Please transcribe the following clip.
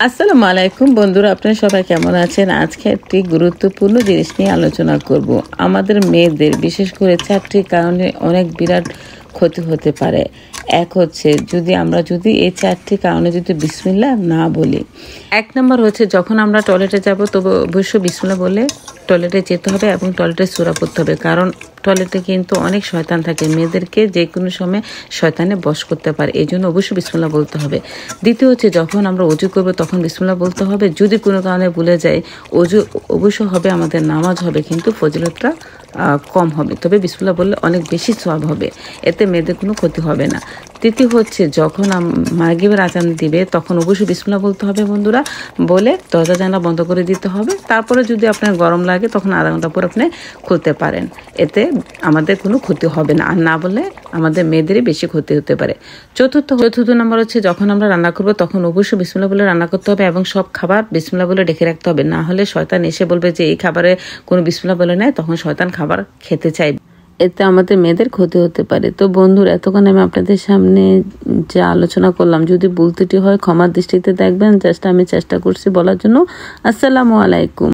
আসসালামু আলাইকুম বন্ধুরা, আপনারা সবাই কেমন আছেন? আজকে একটি গুরুত্বপূর্ণ জিনিস নিয়ে আলোচনা করব। আমাদের মেয়েদের বিশেষ করে 4টি কারণে অনেক বিরাট ক্ষতি হতে পারে। এক হচ্ছে যদি এই 4টি কারণে যদি বিসমিল্লাহ না বলি। 1 নম্বর হচ্ছে যখন আমরা টয়লেটে যাব তবে অবশ্যই বিসমিল্লাহ বলে টয়লেটে যেতে হবে এবং টয়লেটে সূরা পড়তে হবে, কারণ টয়লেটে কিন্তু অনেক শয়তান থাকে, মেয়েদেরকে যে কোনো সময় শয়তানে বশ করতে পারে, এই জন্য অবশ্যই বিসমিল্লাহ বলতে হবে। দ্বিতীয় হচ্ছে যখন আমরা ওযু করবো তখন বিসমিল্লাহ বলতে হবে। যদি কোনো কারণে ভুলে যাই, ওযু অবশ্য হবে, আমাদের নামাজ হবে, কিন্তু ফজিলতটা কম হবে। তবে বিসমিল্লাহ বললে অনেক বেশি সওয়াব হবে, এতে মেয়েদের কোনো ক্ষতি হবে না। তৃতীয় হচ্ছে যখন মাগরিবের আজান দিবে তখন অবশ্যই বিসমিল্লাহ বলতে হবে বন্ধুরা, বলে দরজা জানালা বন্ধ করে দিতে হবে। তারপরে যদি আপনার গরম লাগে তখন আধা ঘন্টা পর আপনি খুলতে পারেন, এতে আমাদের কোনো ক্ষতি হবে না। আর না বললে আমাদের মেয়েদেরই বেশি ক্ষতি হতে পারে। চতুর্থ নম্বর হচ্ছে যখন আমরা রান্না করবো তখন অবশ্যই বিসমিল্লাহ বলে রান্না করতে হবে এবং সব খাবার বিসমিল্লাহ বলে ঢেকে রাখতে হবে। না হলে শয়তান এসে বলবে যে এই খাবারে কোনো বিসমিল্লাহ বলে নেয়, তখন শয়তান খাবার খেতে চাইবে, এতে আমাদের মেয়েদের ক্ষতি হতে পারে। তো বন্ধুরা, এতক্ষণ আমি আপনাদের সামনে যে আলোচনা করলাম, যদি ভুল ত্রুটি হয় ক্ষমার দৃষ্টিতে দেখবেন। আমি চেষ্টা করছি বলার জন্য। আসসালামু আলাইকুম।